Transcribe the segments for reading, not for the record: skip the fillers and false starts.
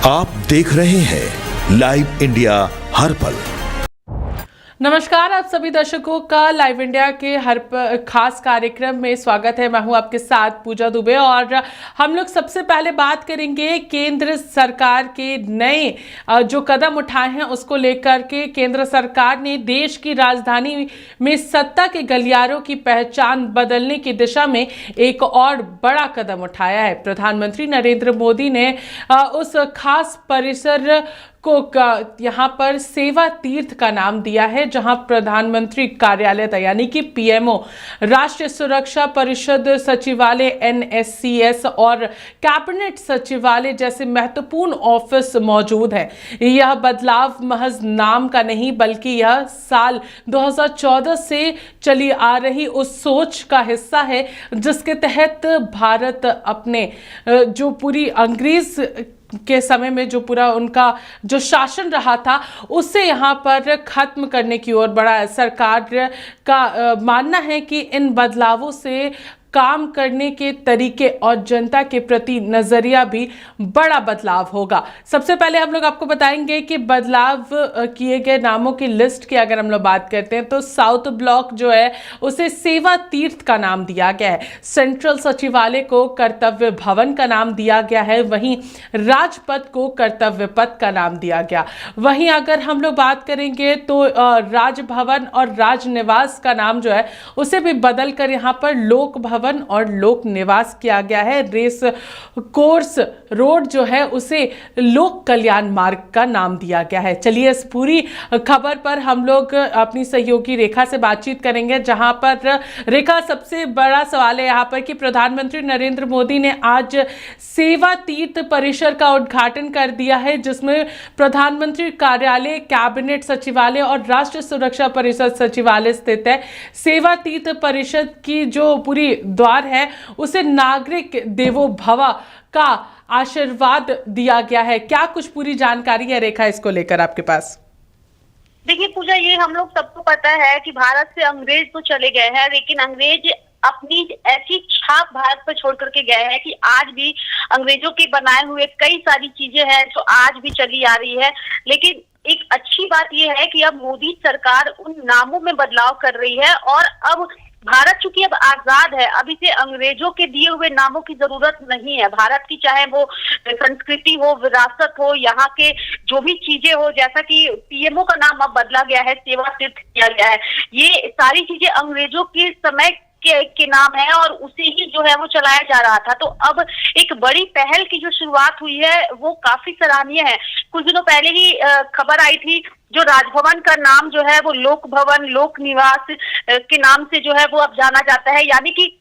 आप देख रहे हैं लाइव इंडिया हर पल। नमस्कार, आप सभी दर्शकों का लाइव इंडिया के हर खास कार्यक्रम में स्वागत है। मैं हूं आपके साथ पूजा दुबे और हम लोग सबसे पहले बात करेंगे केंद्र सरकार के नए जो कदम उठाए हैं उसको लेकर के। केंद्र सरकार ने देश की राजधानी में सत्ता के गलियारों की पहचान बदलने की दिशा में एक और बड़ा कदम उठाया है। प्रधानमंत्री नरेंद्र मोदी ने उस खास परिसर को यहाँ पर सेवा तीर्थ का नाम दिया है, जहां प्रधानमंत्री कार्यालय यानी कि पीएमओ, राष्ट्रीय सुरक्षा परिषद सचिवालय एनएससीएस और कैबिनेट सचिवालय जैसे महत्वपूर्ण ऑफिस मौजूद है। यह बदलाव महज नाम का नहीं बल्कि यह साल 2014 से चली आ रही उस सोच का हिस्सा है जिसके तहत भारत अपने जो पूरी अंग्रेज के समय में जो पूरा उनका जो शासन रहा था उससे यहाँ पर खत्म करने की ओर बढ़ा। सरकार का मानना है कि इन बदलावों से काम करने के तरीके और जनता के प्रति नजरिया भी बड़ा बदलाव होगा। सबसे पहले हम लोग आपको बताएंगे कि बदलाव किए गए नामों की लिस्ट की अगर हम लोग बात करते हैं तो साउथ ब्लॉक जो है उसे सेवा तीर्थ का नाम दिया गया है। सेंट्रल सचिवालय को कर्तव्य भवन का नाम दिया गया है। वहीं राजपथ को कर्तव्य पथ का नाम दिया गया। वहीं अगर हम लोग बात करेंगे तो राजभवन और राजनिवास का नाम जो है उसे भी बदल कर यहाँ पर लोक भवन और लोक निवास किया गया है। रेस कोर्स रोड जो है उसे लोक कल्याण मार्ग का नाम दिया गया है। चलिए इस पूरी खबर पर हम लोग अपनी सहयोगी रेखा से बातचीत करेंगे, जहां पर रेखा, सबसे बड़ा सवाल है यहाँ पर कि प्रधानमंत्री नरेंद्र मोदी ने आज सेवा तीर्थ परिसर का उद्घाटन कर दिया है, जिसमें प्रधानमंत्री कार्यालय, कैबिनेट सचिवालय और राष्ट्रीय सुरक्षा परिषद सचिवालय स्थित है। सेवा तीर्थ परिषद की जो पूरी द्वार है उसे नागरिक देवो भव का आशीर्वाद दिया गया है। क्या कुछ पूरी जानकारी है रेखा इसको लेकर आपके पास? देखिए पूजा, ये हम लोग सबको पता है कि भारत से अंग्रेज तो चले गए हैं, लेकिन अंग्रेज अपनी ऐसी छाप भारत पर छोड़ करके गए हैं कि आज भी अंग्रेजों के बनाए हुए कई सारी चीजें हैं जो आज भी चली आ रही है। लेकिन एक अच्छी बात यह है कि अब मोदी सरकार उन नामों में बदलाव कर रही है और अब भारत चूंकि अब आजाद है, अब इसे अंग्रेजों के दिए हुए नामों की जरूरत नहीं है। भारत की चाहे वो संस्कृति हो, विरासत हो, यहाँ के जो भी चीजें हो, जैसा कि पीएमओ का नाम अब बदला गया है, सेवा तीर्थ किया गया है, ये सारी चीजें अंग्रेजों के समय के नाम है और उसे ही जो है वो चलाया जा रहा था। तो अब एक बड़ी पहल की जो शुरुआत हुई है वो काफी सराहनीय है। कुछ दिनों पहले ही खबर आई थी, जो राजभवन का नाम जो है वो लोक भवन, लोक निवास के नाम से जो है वो अब जाना जाता है। यानी कि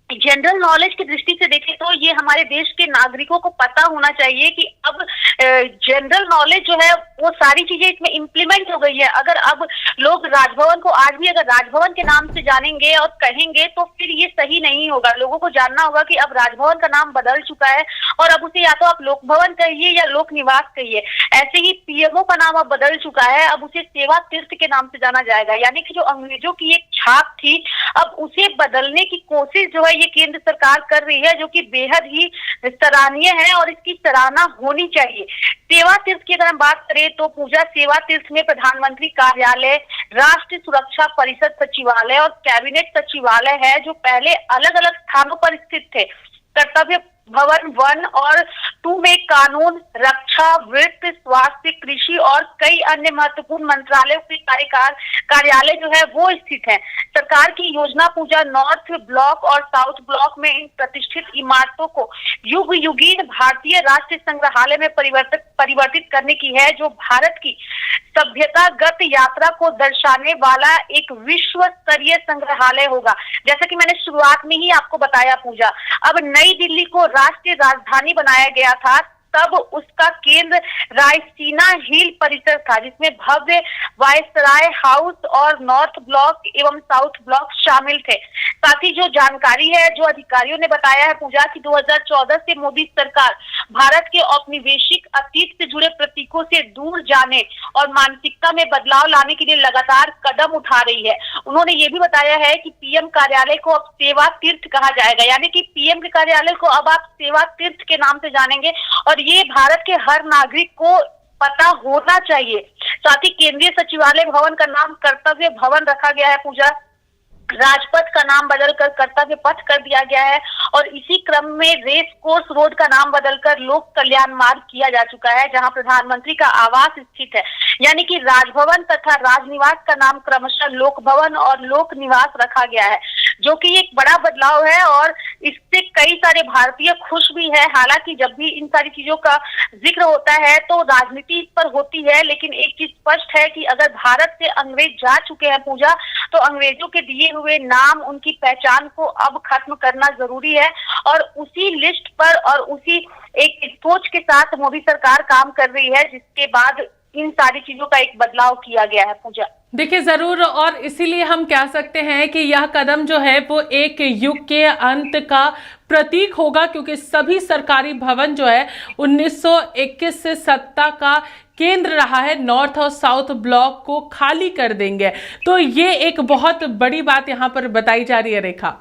जनरल नॉलेज की दृष्टि से देखें तो ये हमारे देश के नागरिकों को पता होना चाहिए कि अब जनरल नॉलेज जो है वो सारी चीजें इसमें इम्प्लीमेंट हो गई है। अगर अब लोग राजभवन को आज भी अगर राजभवन के नाम से जानेंगे और कहेंगे तो फिर ये सही नहीं होगा। लोगों को जानना होगा कि अब राजभवन का नाम बदल चुका है और अब उसे या तो आप लोक भवन कहिए या लोक निवास कहिए। ऐसे ही पीएमओ का नाम अब बदल चुका है, अब उसे सेवा तीर्थ के नाम से जाना जाएगा। यानी कि जो अंग्रेजों की एक छाप थी अब उसे बदलने की कोशिश जो है ये केंद्र सरकार कर रही है, जो कि बेहद ही सराहनीय है और इसकी सराहना होनी चाहिए। सेवा तीर्थ की अगर हम बात करें तो पूजा, सेवा तीर्थ में प्रधानमंत्री कार्यालय, राष्ट्रीय सुरक्षा परिषद सचिवालय और कैबिनेट सचिवालय है, जो पहले अलग अलग स्थानों पर स्थित थे। कर्तव्य भवन 1 और 2 में कानून, रक्षा, वित्त, स्वास्थ्य, कृषि और कई अन्य महत्वपूर्ण मंत्रालयों के कार्यालय जो है वो स्थित है। सरकार की योजना पूजा नॉर्थ ब्लॉक और साउथ ब्लॉक में इन प्रतिष्ठित इमारतों को युग युगीन भारतीय राष्ट्रीय संग्रहालय में परिवर्तित करने की है, जो भारत की सभ्यतागत यात्रा को दर्शाने वाला एक विश्व स्तरीय संग्रहालय होगा। जैसा कि मैंने शुरुआत में ही आपको बताया पूजा, अब नई दिल्ली को राष्ट्रीय राजधानी बनाया गया था, तब उसका केंद्र रायसीना हिल परिसर था, जिसमें भव्य वायसराय हाउस और नॉर्थ ब्लॉक एवं साउथ ब्लॉक शामिल थे। साथ ही जो जानकारी है, जो अधिकारियों ने बताया है पूजा की 2014 से मोदी सरकार भारत के औपनिवेशिक अतीत से जुड़े प्रतीकों से दूर जाने और मानसिकता में बदलाव लाने के लिए लगातार कदम उठा रही है। उन्होंने ये भी बताया है कि पीएम कार्यालय को अब सेवा तीर्थ कहा जाएगा, यानी कि पीएम के कार्यालय को अब आप सेवा तीर्थ के नाम से जानेंगे और ये भारत के हर नागरिक को पता होना चाहिए। साथ ही केंद्रीय सचिवालय भवन का नाम कर्तव्य भवन रखा गया है पूजा, राजपथ का नाम बदलकर कर्तव्य पथ कर दिया गया है और इसी क्रम में रेस कोर्स रोड का नाम बदलकर लोक कल्याण मार्ग किया जा चुका है, जहां प्रधानमंत्री का आवास स्थित है। यानी कि राजभवन तथा राजनिवास का नाम क्रमशः लोक भवन और लोक निवास रखा गया है, जो कि एक बड़ा बदलाव है और इससे कई सारे भारतीय खुश भी है। हालांकि जब भी इन सारी चीजों का जिक्र होता है तो राजनीति इस पर होती है, लेकिन एक चीज स्पष्ट है कि अगर भारत से अंग्रेज जा चुके हैं पूजा, तो अंग्रेजों के दिए हुए नाम, उनकी पहचान को अब खत्म करना जरूरी है और उसी लिस्ट पर और उसी एक सोच के साथ मोदी सरकार काम कर रही है, जिसके बाद इन सारी चीजों का एक बदलाव किया गया है पूजा। देखिए जरूर, और इसीलिए हम कह सकते हैं कि यह कदम जो है वो एक युग के अंत का प्रतीक होगा, क्योंकि सभी सरकारी भवन जो है 1921 से सत्ता का केंद्र रहा है, नॉर्थ और साउथ ब्लॉक को खाली कर देंगे। तो ये एक बहुत बड़ी बात यहाँ पर बताई जा रही है रेखा।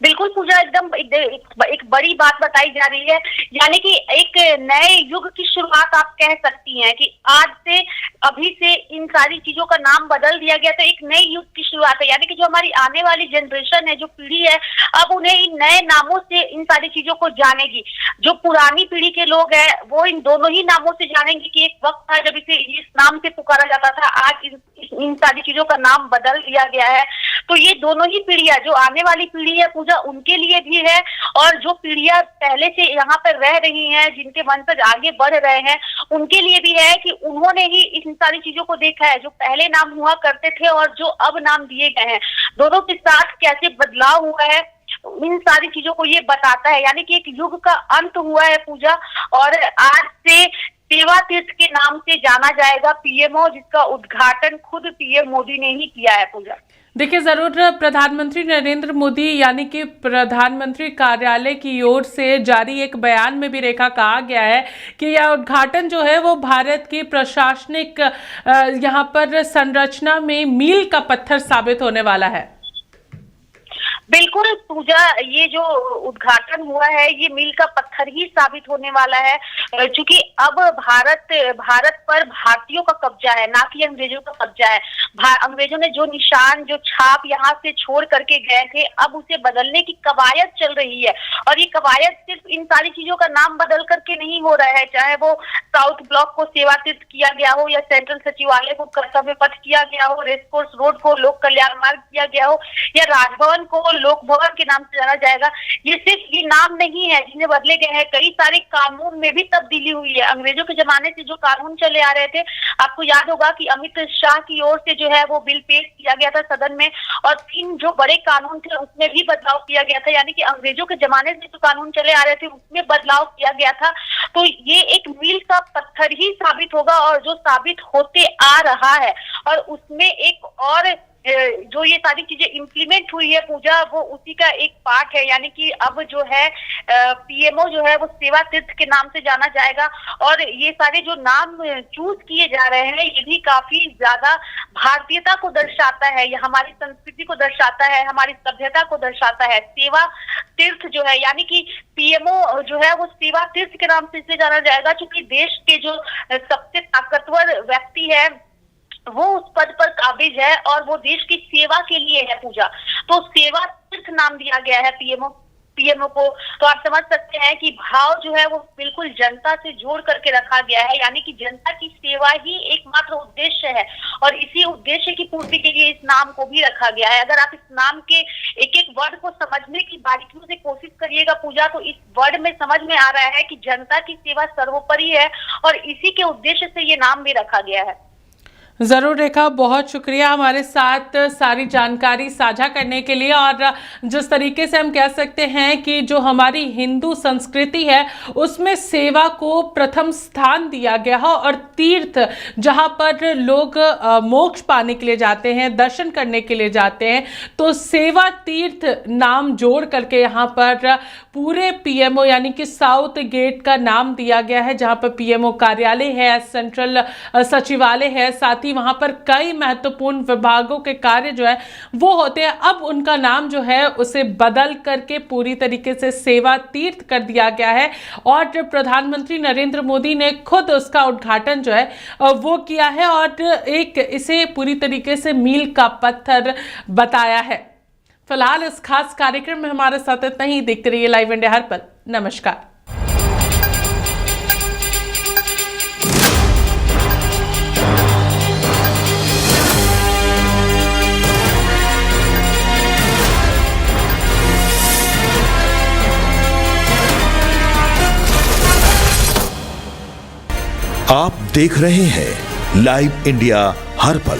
बिल्कुल पूजा, एकदम एक बड़ी बात बताई जा रही है, यानी कि एक नए युग की शुरुआत आप कह सकती हैं कि आज से अभी से इन सारी चीजों का नाम बदल दिया गया, तो एक नए युग की शुरुआत है। यानी कि जो हमारी आने वाली जनरेशन है, जो पीढ़ी है, अब उन्हें इन नए नामों से इन सारी चीजों को जानेगी। जो पुरानी पीढ़ी के लोग हैं वो इन दोनों ही नामों से जानेंगे कि एक वक्त था जब इसे इस नाम से पुकारा जाता था, आज इन सारी चीजों का नाम बदल दिया गया है। तो ये दोनों ही पीढ़ियां, जो आने वाली पीढ़ी है पूजा, उनके लिए भी है और जो पीढ़ियां पहले से यहाँ पर रह रही हैं, जिनके वंशज आगे बढ़ रहे हैं, उनके लिए भी है कि उन्होंने ही इन सारी चीजों को देखा है, जो पहले नाम हुआ करते थे और जो अब नाम दिए गए हैं, दोनों के साथ कैसे बदलाव हुआ है, इन सारी चीजों को ये बताता है। यानी कि एक युग का अंत हुआ है पूजा और आज से सेवा तीर्थ के नाम से जाना जाएगा पीएमओ, जिसका उद्घाटन खुद पीएम मोदी ने ही किया है पूजा। देखिए जरूर, प्रधानमंत्री नरेंद्र मोदी यानी कि प्रधानमंत्री कार्यालय की ओर से जारी एक बयान में भी रेखा कहा गया है कि यह उद्घाटन जो है वो भारत की प्रशासनिक यहाँ पर संरचना में मील का पत्थर साबित होने वाला है। बिल्कुल पूजा, ये जो उद्घाटन हुआ है ये मील का पत्थर ही साबित होने वाला है, क्योंकि अब भारत पर भारतीयों का कब्जा है, ना कि अंग्रेजों का कब्जा है। अंग्रेजों ने जो निशान, जो छाप यहाँ से छोड़ करके गए थे, अब उसे बदलने की कवायद चल रही है और ये कवायद सिर्फ इन सारी चीजों का नाम बदल करके नहीं हो रहा है, चाहे वो साउथ ब्लॉक को सेवा तीर्थ किया गया हो या सेंट्रल सचिवालय को कर्तव्य पथ किया गया हो, रेसकोर्स रोड को लोक कल्याण मार्ग किया गया हो या राजभवन को लोक भवन के नाम से जाना जाएगा। ये सिर्फ ये नाम नहीं है जिन्हें बदले गए हैं, कई सारे कानून में भी तब्दीली हुई है। अंग्रेजों के जमाने से जो कानून चले आ रहे थे, आपको याद होगा कि अमित शाह की ओर से जो है वो बिल पेश किया गया था सदन में और 3 जो बड़े कानून थे उसमें भी बदलाव किया गया था। यानी कि अंग्रेजों के जमाने से जो कानून चले आ रहे थे उसमें बदलाव किया गया था। तो ये एक मील का पत्थर ही साबित होगा और जो साबित होते आ रहा है और उसमें एक और जो ये सारी चीजें इम्प्लीमेंट हुई है पूजा, वो उसी का एक पार्ट है। यानी कि अब जो है पीएमओ जो है वो सेवा तीर्थ के नाम से जाना जाएगा और ये सारे जो नाम चूज किए जा रहे हैं ये भी काफी ज्यादा भारतीयता को दर्शाता है, ये हमारी संस्कृति को दर्शाता है, हमारी सभ्यता को दर्शाता है। सेवा तीर्थ जो है, यानी कि पीएमओ जो है वो सेवा तीर्थ के नाम से इसलिए जाना जाएगा क्योंकि देश के जो सबसे ताकतवर व्यक्ति है वो उस पद पर काबिज है और वो देश की सेवा के लिए है पूजा। तो सेवा तीर्थ नाम दिया गया है पीएमओ को। तो आप समझ सकते हैं कि भाव जो है वो बिल्कुल जनता से जोड़ करके रखा गया है, यानी कि जनता की सेवा ही एकमात्र उद्देश्य है और इसी उद्देश्य की पूर्ति के लिए इस नाम को भी रखा गया है। अगर आप इस नाम के एक एक वर्ड को समझने की बारीकियों से कोशिश करिएगा पूजा, तो इस वर्ड में समझ में आ रहा है कि जनता की सेवा सर्वोपरि है और इसी के उद्देश्य से ये नाम भी रखा गया है। ज़रूर रेखा, बहुत शुक्रिया हमारे साथ सारी जानकारी साझा करने के लिए। और जिस तरीके से हम कह सकते हैं कि जो हमारी हिंदू संस्कृति है उसमें सेवा को प्रथम स्थान दिया गया है और तीर्थ जहां पर लोग मोक्ष पाने के लिए जाते हैं, दर्शन करने के लिए जाते हैं, तो सेवा तीर्थ नाम जोड़ करके यहाँ पर पूरे पीएमओ यानी कि साउथ गेट का नाम दिया गया है, जहाँ पर पीएमओ कार्यालय है, सेंट्रल सचिवालय है, साथ ही भी वहां पर कई महत्वपूर्ण विभागों के कार्य जो है वो होते हैं। अब उनका नाम जो है उसे बदल करके पूरी तरीके से सेवा तीर्थ कर दिया गया है और प्रधानमंत्री नरेंद्र मोदी ने खुद उसका उद्घाटन जो है वो किया है और एक इसे पूरी तरीके से मील का पत्थर बताया है। फिलहाल इस खास कार्यक्रम में हमारे साथ इतना ही। देखते रहिए लाइव इंडिया हर पल। नमस्कार। आप देख रहे हैं लाइव इंडिया हर पल।